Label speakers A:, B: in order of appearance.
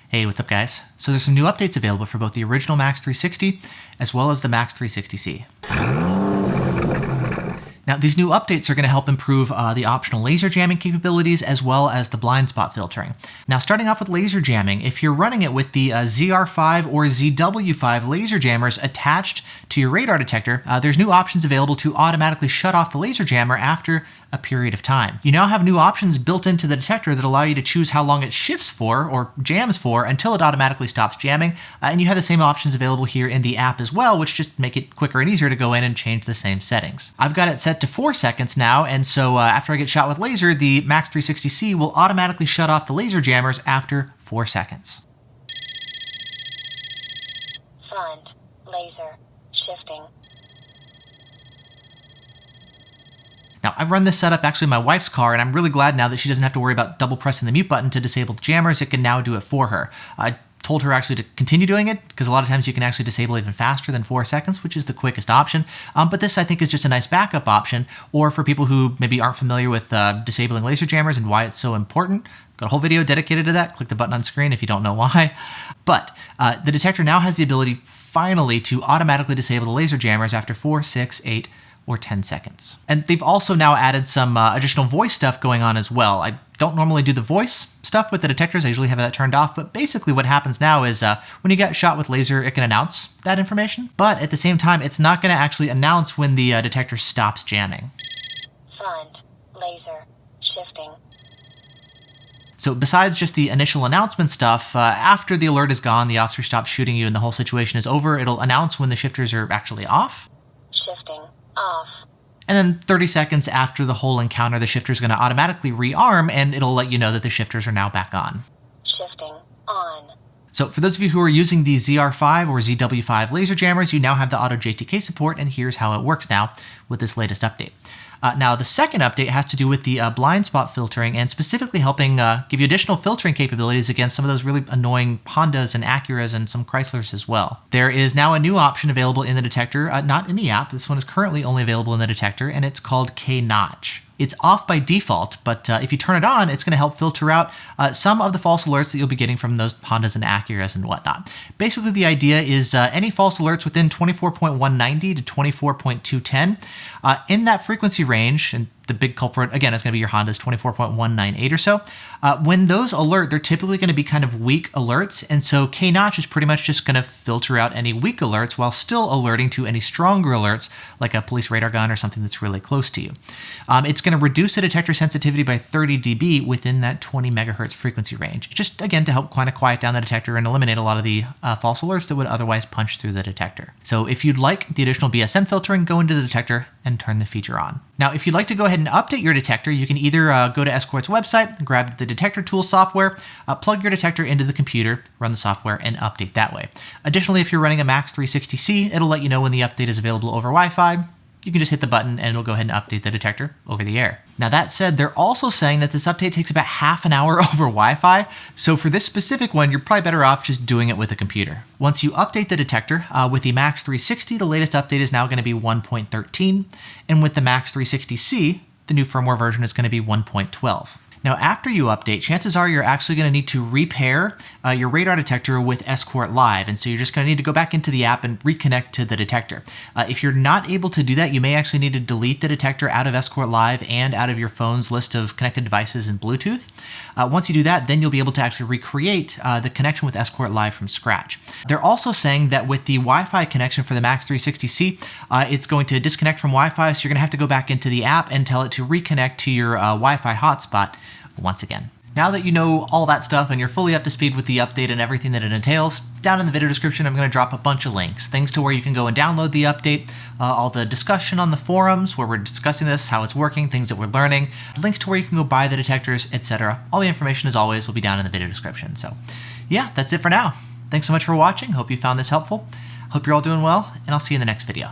A: Hey, what's up guys? So there's some new updates available for both the original Max 360 as well as the Max 360C. Now, these new updates are going to help improve the optional laser jamming capabilities as well as the blind spot filtering. Now, starting off with laser jamming, if you're running it with the ZR5 or ZW5 laser jammers attached to your radar detector, there's new options available to automatically shut off the laser jammer after a period of time. You now have new options built into the detector that allow you to choose how long it shifts for or jams for until it automatically stops jamming, and you have the same options available here in the app as well, which just make it quicker and easier to go in and change the same settings. I've got it set to 4 seconds now, and so after I get shot with laser, the Max 360C will automatically shut off the laser jammers after 4 seconds.
B: Front, laser, shifting.
A: Now, I run this setup actually in my wife's car, and I'm really glad now that she doesn't have to worry about double pressing the mute button to disable the jammers. It can now do it for her. I told her actually to continue doing it because a lot of times you can actually disable even faster than 4 seconds, which is the quickest option. But this I think is just a nice backup option, or for people who maybe aren't familiar with disabling laser jammers and why it's so important. Got a whole video dedicated to that. Click the button on screen if you don't know why. But the detector now has the ability finally to automatically disable the laser jammers after 4, 6, 8, or 10 seconds. And they've also now added some additional voice stuff going on as well. I don't normally do the voice stuff with the detectors. I usually have that turned off, but basically what happens now is when you get shot with laser, it can announce that information, but at the same time, it's not gonna actually announce when the detector stops jamming.
B: Front, laser, shifting.
A: So besides just the initial announcement stuff, after the alert is gone, the officer stops shooting you and the whole situation is over, it'll announce when the shifters are actually off.
B: Shifting, off.
A: And then 30 seconds after the whole encounter, the shifter is going to automatically rearm and it'll let you know that the shifters are now back on.
B: Shifting, on.
A: So for those of you who are using the ZR5 or ZW5 laser jammers, you now have the AutoJTK support, and here's how it works now with this latest update. Now, the second update has to do with the blind spot filtering and specifically helping give you additional filtering capabilities against some of those really annoying Hondas and Acuras and some Chryslers as well. There is now a new option available in the detector, not in the app. This one is currently only available in the detector, and it's called K Notch. It's off by default, but if you turn it on, it's going to help filter out some of the false alerts that you'll be getting from those Hondas and Acuras and whatnot. Basically, the idea is any false alerts within 24.190 to 24.210 in that frequency range, and the big culprit, again, is going to be your Honda's 24.198 or so. When those alert, they're typically going to be kind of weak alerts, and so K Notch is pretty much just going to filter out any weak alerts while still alerting to any stronger alerts, like a police radar gun or something that's really close to you. It's going to reduce the detector sensitivity by 30 dB within that 20 megahertz frequency range, just again to help kind of quiet down the detector and eliminate a lot of the false alerts that would otherwise punch through the detector. So if you'd like the additional BSM filtering, go into the detector and turn the feature on. Now, if you'd like to go ahead and update your detector, you can either go to Escort's website, grab the Detector tool software, plug your detector into the computer, run the software, and update that way. Additionally, if you're running a Max 360C, it'll let you know when the update is available over Wi-Fi. You can just hit the button and it'll go ahead and update the detector over the air. Now that said, they're also saying that this update takes about half an hour over Wi-Fi, so for this specific one, you're probably better off just doing it with a computer. Once you update the detector, with the Max 360, the latest update is now going to be 1.13, and with the Max 360C, the new firmware version is going to be 1.12. Now, after you update, chances are you're actually going to need to repair your radar detector with Escort Live, and so you're just going to need to go back into the app and reconnect to the detector. If you're not able to do that, you may actually need to delete the detector out of Escort Live and out of your phone's list of connected devices and Bluetooth. Once you do that, then you'll be able to actually recreate the connection with Escort Live from scratch. They're also saying that with the Wi-Fi connection for the Max 360C, it's going to disconnect from Wi-Fi, so you're going to have to go back into the app and tell it to reconnect to your Wi-Fi hotspot once again. Now that you know all that stuff and you're fully up to speed with the update and everything that it entails, down in the video description I'm going to drop a bunch of links, things to where you can go and download the update, all the discussion on the forums where we're discussing this, how it's working, things that we're learning, links to where you can go buy the detectors, etc. All the information, as always, will be down in the video description. So yeah, that's it for now. Thanks so much for watching. Hope you found this helpful. Hope you're all doing well, and I'll see you in the next video.